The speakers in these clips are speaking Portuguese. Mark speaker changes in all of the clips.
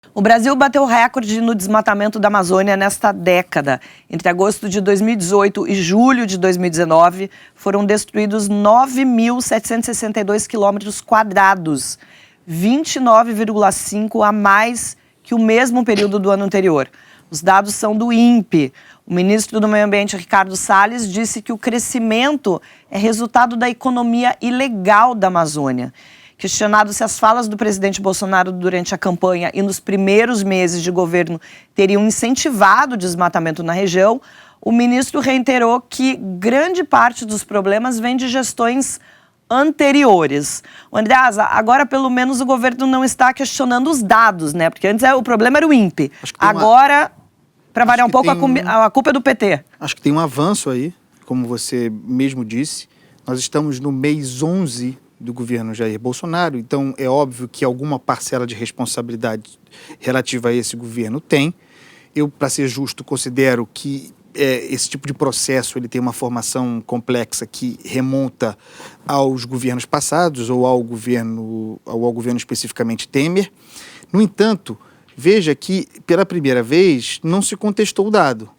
Speaker 1: O Brasil bateu recorde no desmatamento da Amazônia nesta década. Entre agosto de 2018 e julho de 2019, foram destruídos 9.762 quilômetros quadrados, 29,5 a mais que o mesmo período do ano anterior. Os dados são do INPE. O ministro do Meio Ambiente, Ricardo Salles, disse que o crescimento é resultado da economia ilegal da Amazônia. Questionado se as falas do presidente Bolsonaro durante a campanha e nos primeiros meses de governo teriam incentivado o desmatamento na região, o ministro reiterou que grande parte dos problemas vem de gestões anteriores. Andreasa, agora pelo menos o governo não está questionando os dados, né? Porque antes o problema era o INPE. Agora, para variar um pouco, a culpa é do PT.
Speaker 2: Acho que tem um avanço aí, como você mesmo disse. Nós estamos no mês 11 do governo Jair Bolsonaro, então é óbvio que alguma parcela de responsabilidade relativa a esse governo tem. Eu, para ser justo, considero que esse tipo de processo ele tem uma formação complexa que remonta aos governos passados ou ao governo especificamente Temer. No entanto, veja que pela primeira vez não se contestou o dado,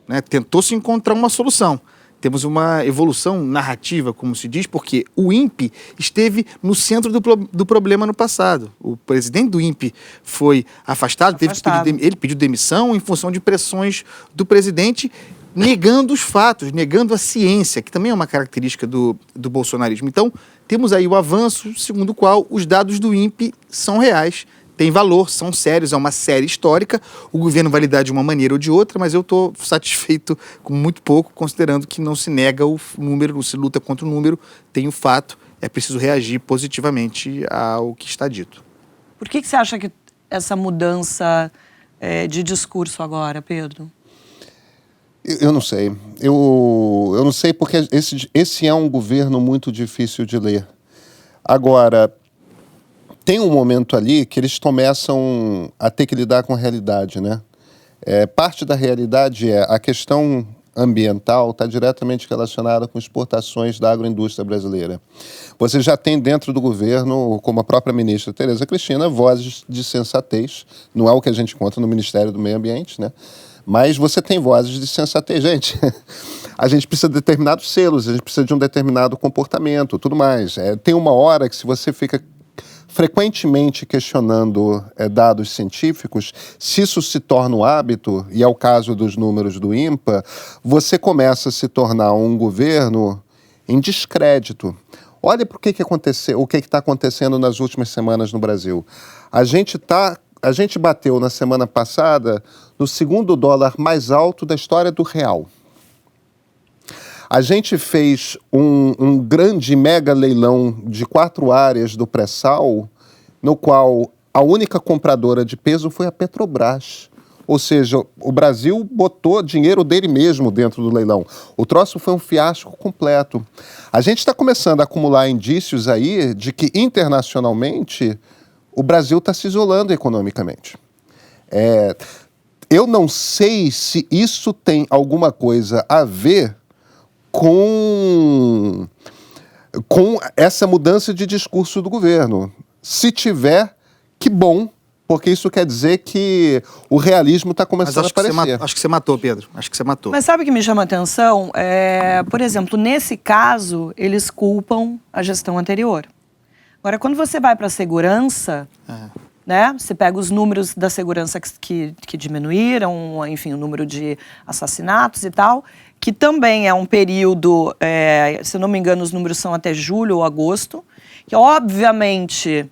Speaker 2: né? Tentou-se encontrar uma solução. Temos uma evolução narrativa, como se diz, porque o INPE esteve no centro do problema no passado. O presidente do INPE foi afastado. Ele pediu demissão em função de pressões do presidente, negando os fatos, negando a ciência, que também é uma característica do bolsonarismo. Então, temos aí o avanço, segundo o qual os dados do INPE são reais, têm valor, são sérios, é uma série histórica. O governo vai lidar de uma maneira ou de outra, mas eu estou satisfeito com muito pouco, considerando que não se nega o número, não se luta contra o número, tem o fato, é preciso reagir positivamente ao que está dito.
Speaker 1: Por que você acha que essa mudança de discurso agora, Pedro?
Speaker 3: Eu não sei. Eu não sei porque esse é um governo muito difícil de ler. Agora, tem um momento ali que eles começam a ter que lidar com a realidade, né? Parte da realidade é a questão ambiental está diretamente relacionada com exportações da agroindústria brasileira. Você já tem dentro do governo, como a própria ministra Tereza Cristina, vozes de sensatez. Não é o que a gente encontra no Ministério do Meio Ambiente, né? Mas você tem vozes de sensatez. Gente, a gente precisa de determinados selos, a gente precisa de um determinado comportamento, tudo mais. Tem uma hora que se você fica frequentemente questionando dados científicos, se isso se torna um hábito, e é o caso dos números do INPA, você começa a se tornar um governo em descrédito. Olha para o que aconteceu, o que está acontecendo nas últimas semanas no Brasil. A gente bateu na semana passada no segundo dólar mais alto da história do real. A gente fez um grande mega leilão de 4 áreas do pré-sal, no qual a única compradora de peso foi a Petrobras. Ou seja, o Brasil botou dinheiro dele mesmo dentro do leilão. O troço foi um fiasco completo. A gente está começando a acumular indícios aí de que internacionalmente o Brasil está se isolando economicamente. Eu não sei se isso tem alguma coisa a ver com essa mudança de discurso do governo. Se tiver, que bom, porque isso quer dizer que o realismo está começando a aparecer.
Speaker 2: Acho que você matou, Pedro. Acho que você matou.
Speaker 1: Mas sabe o que me chama a atenção? Por exemplo, nesse caso, eles culpam a gestão anterior. Agora, quando você vai para a segurança, né? Você pega os números da segurança que diminuíram, enfim, o número de assassinatos e tal, que também é um período, se eu não me engano, os números são até julho ou agosto, que obviamente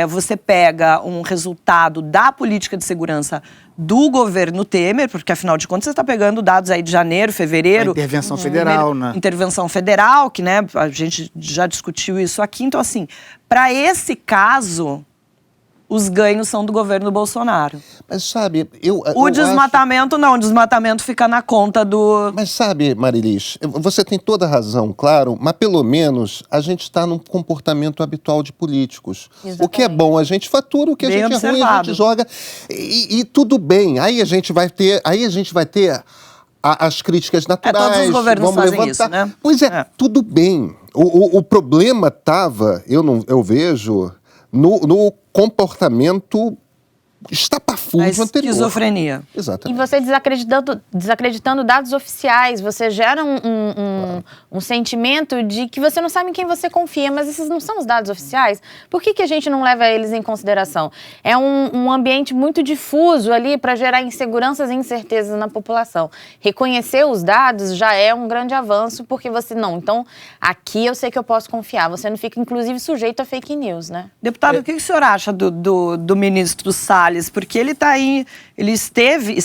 Speaker 1: você pega um resultado da política de segurança do governo Temer, porque afinal de contas você está pegando dados aí de janeiro, fevereiro.
Speaker 2: A intervenção federal, né?
Speaker 1: Intervenção federal, que né, a gente já discutiu isso aqui. Então, assim, para esse caso, os ganhos são do governo Bolsonaro.
Speaker 3: Mas sabe,
Speaker 1: o desmatamento não, o desmatamento fica na conta do...
Speaker 3: Mas sabe, Marilis, você tem toda a razão, claro, mas pelo menos a gente está num comportamento habitual de políticos. Exatamente. O que é bom a gente fatura, o que
Speaker 1: Bem
Speaker 3: a gente
Speaker 1: observado.
Speaker 3: É ruim a gente joga. E tudo bem, aí a gente vai ter as críticas naturais.
Speaker 1: Todos os governos
Speaker 3: vamos
Speaker 1: fazem
Speaker 3: levantar.
Speaker 1: isso, né?
Speaker 3: Pois tudo bem. O problema estava, eu vejo, no comportamento estapafúrdio anterior.
Speaker 1: Esquizofrenia.
Speaker 4: E
Speaker 3: Exatamente.
Speaker 4: você desacreditando dados oficiais, você gera um sentimento de que você não sabe em quem você confia, mas esses não são os dados oficiais. Por que a gente não leva eles em consideração? É um ambiente muito difuso ali para gerar inseguranças e incertezas na população. Reconhecer os dados já é um grande avanço, porque você não. Então, aqui eu sei que eu posso confiar. Você não fica, inclusive, sujeito a fake news, né?
Speaker 1: Deputado, o que o senhor acha do ministro Salles? Porque ele está aí, ele esteve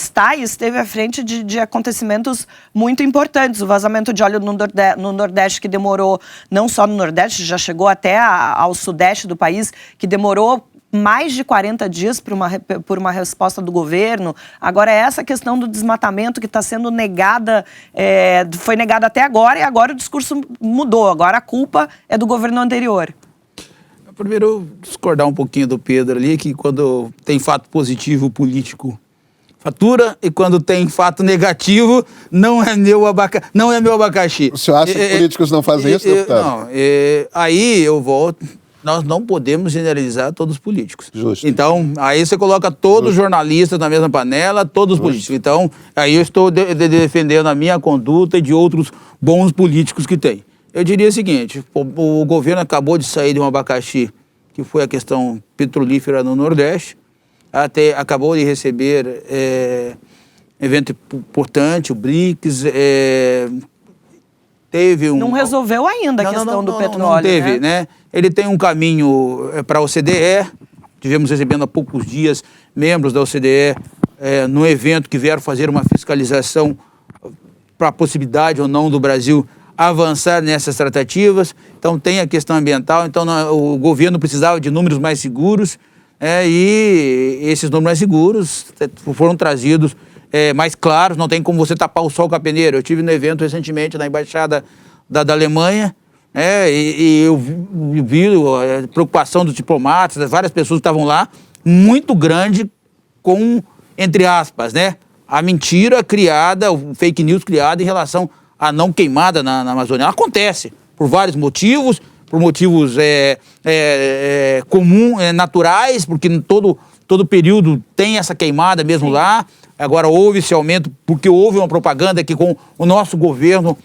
Speaker 1: à frente de acontecimentos muito importantes. O vazamento de óleo no Nordeste, que demorou, não só no Nordeste, já chegou até ao Sudeste do país, que demorou mais de 40 dias por uma resposta do governo. Agora, essa questão do desmatamento que está sendo negada, foi negada até agora, e agora o discurso mudou. Agora a culpa é do governo anterior.
Speaker 5: Primeiro, discordar um pouquinho do Pedro ali, que quando tem fato positivo, o político fatura, e quando tem fato negativo, não é meu abacaxi.
Speaker 3: O senhor acha que políticos não fazem isso, deputado?
Speaker 5: Não, aí eu volto. Nós não podemos generalizar todos os políticos.
Speaker 3: Justo.
Speaker 5: Então, aí você coloca todos os jornalistas na mesma panela, todos os políticos. Então, aí eu estou defendendo a minha conduta e de outros bons políticos que tem. Eu diria o seguinte, o governo acabou de sair de um abacaxi, que foi a questão petrolífera no Nordeste, até acabou de receber evento importante, o BRICS, teve um...
Speaker 1: Não resolveu ainda a questão do petróleo,
Speaker 5: não teve, né? Ele tem um caminho para a OCDE, tivemos recebendo há poucos dias membros da OCDE no evento que vieram fazer uma fiscalização para a possibilidade ou não do Brasil avançar nessas tratativas. Então tem a questão ambiental, então o governo precisava de números mais seguros, e esses números mais seguros foram trazidos mais claros, não tem como você tapar o sol com a peneira. Eu estive no evento recentemente na Embaixada da Alemanha, e eu vi a preocupação dos diplomatas, das várias pessoas que estavam lá, muito grande com, entre aspas, né, a mentira criada, o fake news criada em relação à não queimada na Amazônia. Ela acontece por vários motivos, por motivos naturais, porque todo período tem essa queimada mesmo. Sim. Lá. Agora houve esse aumento porque houve uma propaganda que com o nosso governo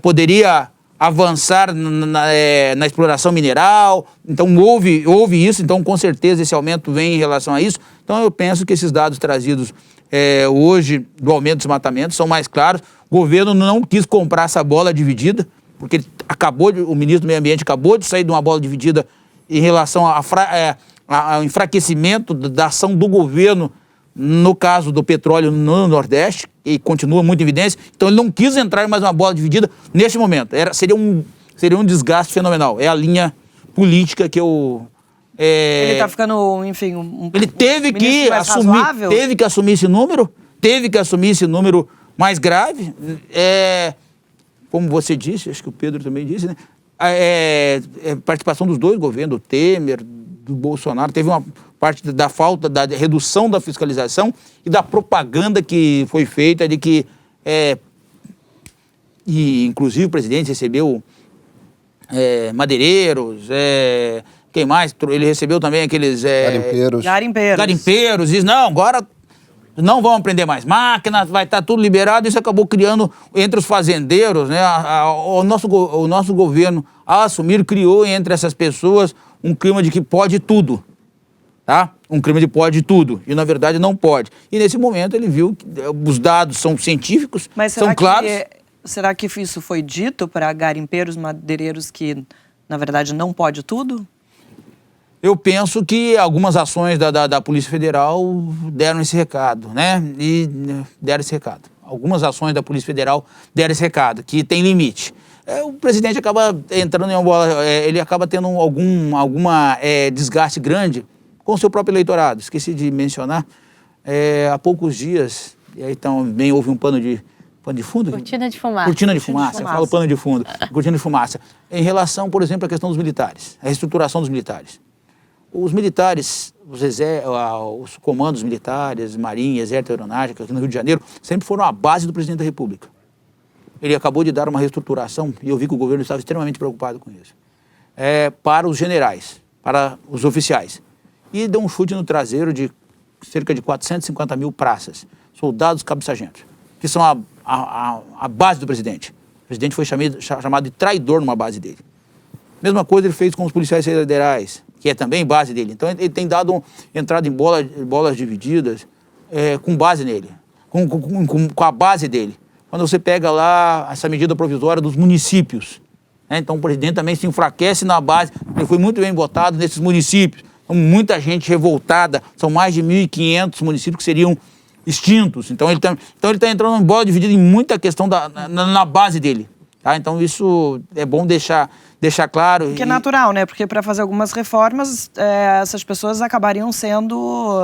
Speaker 5: poderia avançar na exploração mineral. Então houve isso, então com certeza esse aumento vem em relação a isso. Então eu penso que esses dados trazidos hoje do aumento do desmatamento são mais claros. O governo não quis comprar essa bola dividida, porque o ministro do Meio Ambiente acabou de sair de uma bola dividida em relação ao enfraquecimento da ação do governo no caso do petróleo no Nordeste, e continua muito em evidência. Então ele não quis entrar em mais uma bola dividida neste momento. Seria um desgaste fenomenal. É a linha política que eu...
Speaker 1: Ele está ficando, enfim,
Speaker 5: ele teve que assumir esse número mais grave. Como você disse, acho que o Pedro também disse, né? Participação dos dois governos, do Temer, do Bolsonaro, teve uma parte da falta da redução da fiscalização e da propaganda que foi feita de que e inclusive o presidente recebeu madeireiros, quem mais? Ele recebeu também aqueles garimpeiros, diz, não, agora não vão prender mais máquinas, vai estar tudo liberado. Isso acabou criando entre os fazendeiros, né? O nosso governo, ao assumir, criou entre essas pessoas um clima de que pode tudo, tá? Um clima de pode tudo, e na verdade não pode. E nesse momento ele viu que os dados são científicos, são claros.
Speaker 1: Será que isso foi dito para garimpeiros, madeireiros, que na verdade não pode tudo?
Speaker 5: Eu penso que algumas ações da Polícia Federal deram esse recado, né? E deram esse recado. Algumas ações da Polícia Federal deram esse recado, que tem limite. O presidente acaba entrando em uma bola, ele acaba tendo alguma desgaste grande com o seu próprio eleitorado. Esqueci de mencionar, há poucos dias, e aí também houve um pano de fundo?
Speaker 4: Cortina de fumaça.
Speaker 5: Cortina de fumaça, eu falo pano de fundo. Cortina de fumaça. Em relação, por exemplo, à questão dos militares, a reestruturação dos militares. Os militares, os comandos militares, Marinha, Exército, Aeronáutica, aqui no Rio de Janeiro, sempre foram a base do presidente da República. Ele acabou de dar uma reestruturação, e eu vi que o governo estava extremamente preocupado com isso, para os generais, para os oficiais. E deu um chute no traseiro de cerca de 450 mil praças, soldados, cabos, sargentos, que são a base do presidente. O presidente foi chamado de traidor numa base dele. Mesma coisa ele fez com os policiais federais, que é também base dele. Então ele tem dado entrada em bolas divididas com base nele, com a base dele. Quando você pega lá essa medida provisória dos municípios, né? Então o presidente também se enfraquece na base, ele foi muito bem votado nesses municípios. Então, muita gente revoltada, são mais de 1.500 municípios que seriam extintos. Então ele tá entrando em bola dividida em muita questão na base dele. Tá? Então isso é bom deixar claro.
Speaker 1: Que é natural, né? Porque para fazer algumas reformas, essas pessoas acabariam sendo...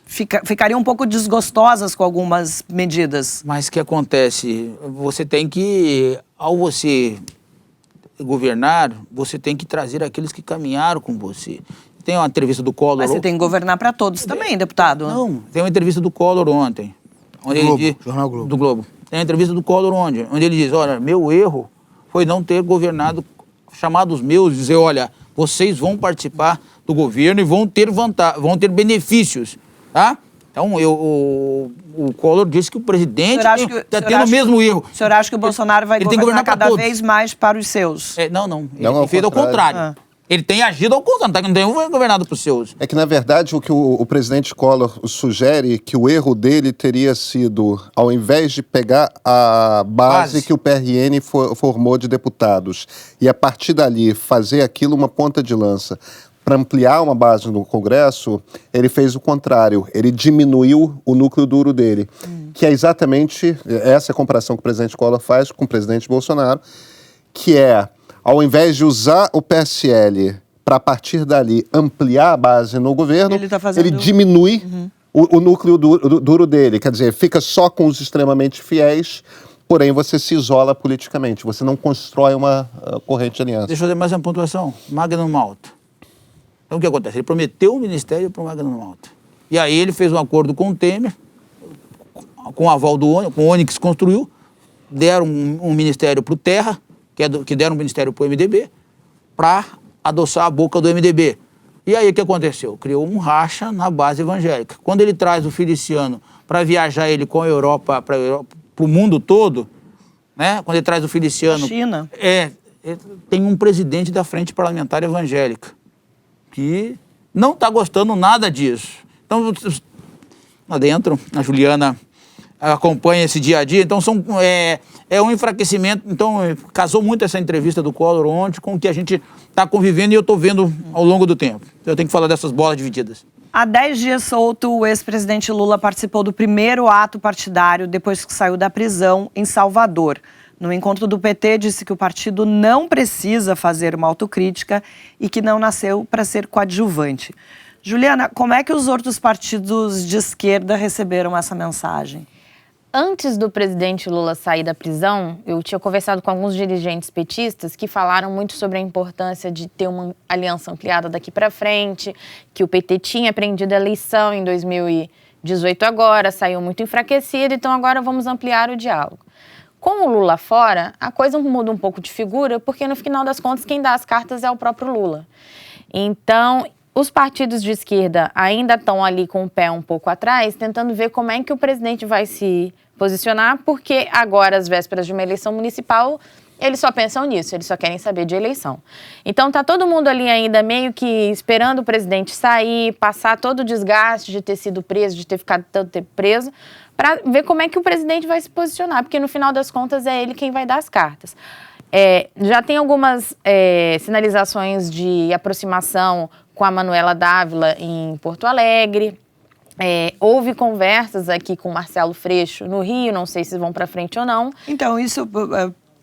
Speaker 1: ficariam um pouco desgostosas com algumas medidas.
Speaker 5: Mas o que acontece? Você tem que, ao você governar, você tem que trazer aqueles que caminharam com você. Tem uma entrevista do Collor...
Speaker 1: Mas você tem que governar para todos também, deputado.
Speaker 5: Não, tem uma entrevista do Collor ontem.
Speaker 2: Jornal Globo.
Speaker 5: Do Globo. Tem uma entrevista do Collor onde ele diz, olha, meu erro foi não ter governado, chamado os meus, dizer, olha, vocês vão participar do governo e vão ter benefícios, tá? Então, o Collor disse que o presidente está tendo o mesmo erro.
Speaker 1: O senhor acha que o Bolsonaro vai governar cada vez mais para os seus?
Speaker 5: Não. Ele fez ao contrário. Ele tem agido ao contrário, não tem governado para os seus.
Speaker 3: É que, na verdade, o que o presidente Collor sugere, que o erro dele teria sido, ao invés de pegar a base que o PRN formou de deputados e, a partir dali, fazer aquilo uma ponta de lança para ampliar uma base no Congresso, ele fez o contrário. Ele diminuiu o núcleo duro dele, que é exatamente essa comparação que o presidente Collor faz com o presidente Bolsonaro, que é... Ao invés de usar o PSL para, a partir dali, ampliar a base no governo, ele diminui o núcleo duro dele. Quer dizer, fica só com os extremamente fiéis, porém você se isola politicamente. Você não constrói uma corrente de aliança.
Speaker 5: Deixa eu fazer mais uma pontuação. Magnum Malta. Então o que acontece? Ele prometeu o ministério para o Magnum Malta. E aí ele fez um acordo com o Temer, com o aval do Onyx, com o Onyx construiu, deram um ministério para o Terra, que deram um ministério para o MDB, para adoçar a boca do MDB. E aí o que aconteceu? Criou um racha na base evangélica. Quando ele traz o Feliciano para viajar ele com a Europa, para o mundo todo, né? Quando ele traz o Feliciano...
Speaker 1: China.
Speaker 5: Tem um presidente da Frente Parlamentar Evangélica que não está gostando nada disso. Então, lá dentro, a Juliana acompanha esse dia a dia, então é um enfraquecimento. Então casou muito essa entrevista do Collor ontem com o que a gente está convivendo e eu estou vendo ao longo do tempo. Eu tenho que falar dessas bolas divididas.
Speaker 1: Há 10 dias solto, o ex-presidente Lula participou do primeiro ato partidário depois que saiu da prisão em Salvador. No encontro do PT, disse que o partido não precisa fazer uma autocrítica e que não nasceu para ser coadjuvante. Juliana, como é que os outros partidos de esquerda receberam essa mensagem?
Speaker 4: Antes do presidente Lula sair da prisão, eu tinha conversado com alguns dirigentes petistas que falaram muito sobre a importância de ter uma aliança ampliada daqui para frente, que o PT tinha prendido a eleição em 2018 agora, saiu muito enfraquecido, então agora vamos ampliar o diálogo. Com o Lula fora, a coisa muda um pouco de figura, porque no final das contas quem dá as cartas é o próprio Lula. Então, os partidos de esquerda ainda estão ali com o pé um pouco atrás, tentando ver como é que o presidente vai se posicionar, porque agora, às vésperas de uma eleição municipal, eles só pensam nisso, eles só querem saber de eleição. Então tá todo mundo ali ainda meio que esperando o presidente sair, passar todo o desgaste de ter sido preso, de ter ficado tanto tempo preso, para ver como é que o presidente vai se posicionar, porque no final das contas é ele quem vai dar as cartas. Já tem algumas sinalizações de aproximação com a Manuela Dávila em Porto Alegre. Houve conversas aqui com o Marcelo Freixo no Rio, não sei se vão para frente ou não.
Speaker 1: Então, isso,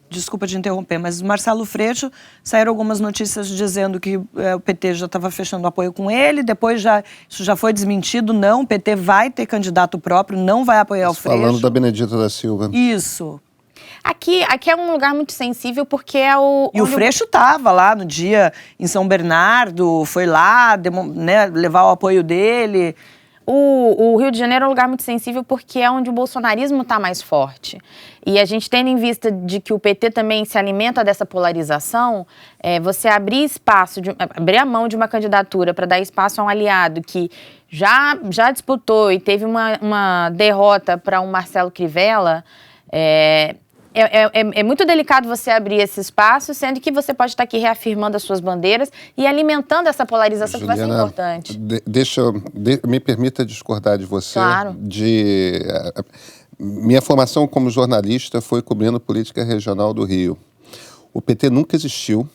Speaker 1: desculpa te interromper, mas o Marcelo Freixo, saíram algumas notícias dizendo que o PT já estava fechando apoio com ele, depois isso já foi desmentido, não, o PT vai ter candidato próprio, não vai apoiar o Freixo.
Speaker 3: Falando da Benedita da Silva.
Speaker 1: Isso.
Speaker 4: Aqui é um lugar muito sensível porque é o...
Speaker 1: E o Freixo estava lá no dia em São Bernardo, foi lá levar o apoio dele.
Speaker 4: o Rio de Janeiro é um lugar muito sensível porque é onde o bolsonarismo está mais forte. E a gente tendo em vista de que o PT também se alimenta dessa polarização, você abrir espaço, abrir a mão de uma candidatura para dar espaço a um aliado que já disputou e teve uma derrota para um Marcelo Crivella, é muito delicado você abrir esse espaço, sendo que você pode estar aqui reafirmando as suas bandeiras e alimentando essa polarização,
Speaker 3: Juliana,
Speaker 4: que vai ser importante.
Speaker 3: Me permita discordar de você.
Speaker 4: Claro.
Speaker 3: Minha formação como jornalista foi cobrindo política regional do Rio. O PT nunca existiu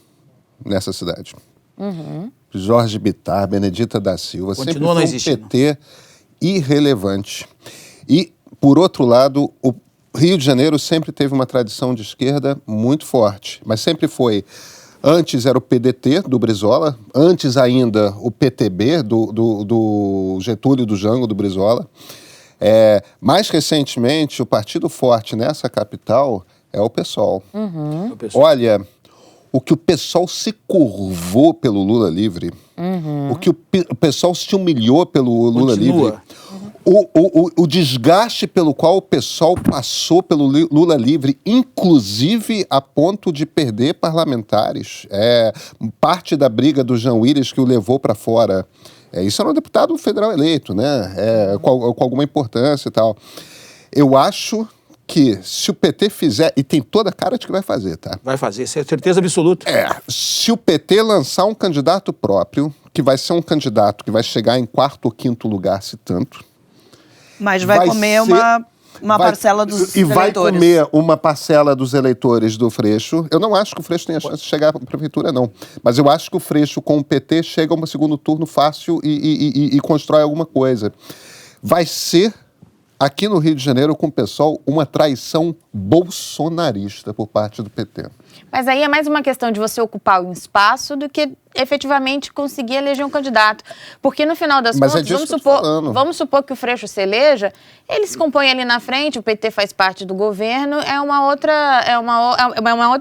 Speaker 3: nessa cidade. Jorge Bittar, Benedita da Silva,
Speaker 5: Continua
Speaker 3: sempre
Speaker 5: não
Speaker 3: foi
Speaker 5: existindo.
Speaker 3: um PT irrelevante. E, por outro lado, o Rio de Janeiro sempre teve uma tradição de esquerda muito forte, mas sempre foi. Antes era o PDT, do Brizola, antes ainda o PTB, do Getúlio do Jango, do Brizola. Mais recentemente, o partido forte nessa capital é o PSOL. Olha, o que o PSOL se curvou pelo Lula livre, o que o PSOL se humilhou pelo Lula livre, o desgaste pelo qual o PSOL passou pelo Lula livre, inclusive a ponto de perder parlamentares, parte da briga do Jean Willis que o levou para fora. Isso era um deputado federal eleito, né? Com alguma importância e tal. Eu acho que se o PT fizer, e tem toda a cara de que vai fazer, tá?
Speaker 5: Vai fazer, certeza absoluta.
Speaker 3: Se o PT lançar um candidato próprio, que vai ser um candidato que vai chegar em 4º ou 5º lugar, se tanto,
Speaker 1: Mas vai comer uma parcela dos
Speaker 3: e
Speaker 1: eleitores.
Speaker 3: vai comer uma parcela dos eleitores do Freixo. Eu não acho que o Freixo tenha chance de chegar à prefeitura, não. Mas eu acho que o Freixo com o PT chega a um segundo turno fácil e constrói alguma coisa. Vai ser, aqui no Rio de Janeiro, com o PSOL, uma traição bolsonarista por parte do PT.
Speaker 4: Mas aí é mais uma questão de você ocupar o espaço do que efetivamente conseguir eleger um candidato. Porque no final das contas, vamos supor que o Freixo se eleja, ele se compõe ali na frente, o PT faz parte do governo, é uma outra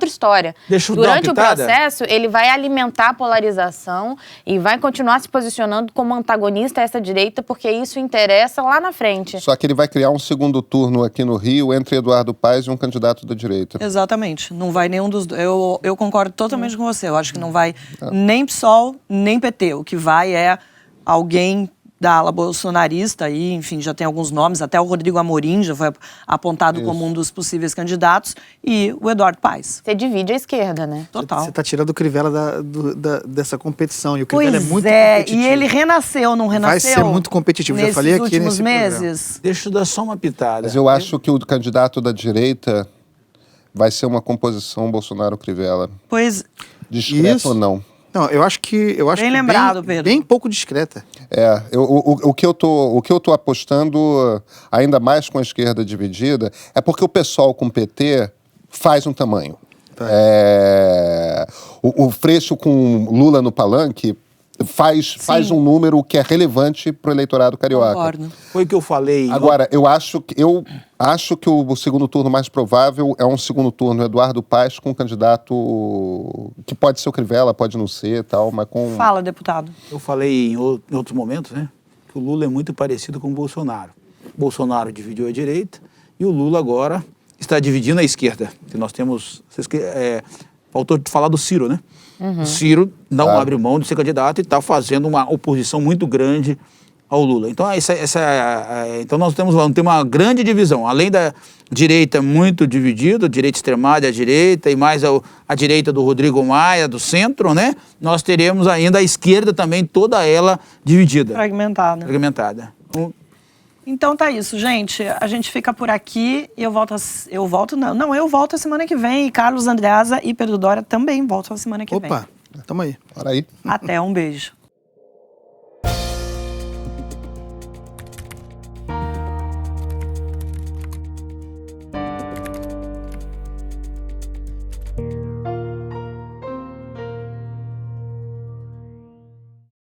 Speaker 4: história. Durante o processo, ele vai alimentar a polarização e vai continuar se posicionando como antagonista a essa direita, porque isso interessa lá na frente.
Speaker 3: Só que ele vai criar um segundo turno aqui no Rio entre Eduardo Paes e um candidato da direita.
Speaker 1: Exatamente. Não vai nenhum dos dois. Eu concordo totalmente com você. Eu acho que não vai nem PSOL, nem PT. O que vai é alguém da ala bolsonarista, e, enfim, já tem alguns nomes, até o Rodrigo Amorim já foi apontado como um dos possíveis candidatos, e o Eduardo Paes.
Speaker 4: Você divide a esquerda, né?
Speaker 1: Total.
Speaker 2: Você está tirando o Crivella dessa competição, e o Crivella é muito competitivo.
Speaker 1: E ele renasceu, não renasceu?
Speaker 2: Vai ser muito competitivo, já falei aqui nesse
Speaker 1: meses.
Speaker 5: Deixa eu dar só uma pitada.
Speaker 3: Mas eu acho que o candidato da direita vai ser uma composição Bolsonaro-Crivella.
Speaker 1: Pois...
Speaker 3: Discreto ou não?
Speaker 2: Não, eu acho que
Speaker 1: bem lembrado, Pedro.
Speaker 2: Bem pouco discreta.
Speaker 3: O que eu tô apostando, ainda mais com a esquerda dividida, é porque o pessoal com o PT faz um tamanho. Tá. O Freixo com Lula no palanque faz um número que é relevante para o eleitorado carioca.
Speaker 1: Concordo.
Speaker 5: Foi o que eu falei.
Speaker 3: Agora, eu acho que o segundo turno mais provável é um segundo turno Eduardo Paes com um candidato que pode ser o Crivella, pode não ser, tal, mas com...
Speaker 1: Fala, deputado.
Speaker 5: Eu falei em outros momentos, né, que o Lula é muito parecido com o Bolsonaro. O Bolsonaro dividiu a direita e o Lula agora está dividindo a esquerda. Que nós temos... faltou falar do Ciro, né? O Ciro não abre mão de ser candidato e está fazendo uma oposição muito grande ao Lula. Então, então nós temos uma grande divisão. Além da direita muito dividida, a direita extremada, a direita, e mais a direita do Rodrigo Maia, do centro, né? Nós teremos ainda a esquerda também, toda ela dividida. Fragmentada.
Speaker 1: Então tá isso, gente. A gente fica por aqui e eu volto a semana que vem. E Carlos Andreasa e Pedro Dória também voltam a semana que vem.
Speaker 2: Opa, tamo aí.
Speaker 3: Bora aí.
Speaker 1: Até, um beijo.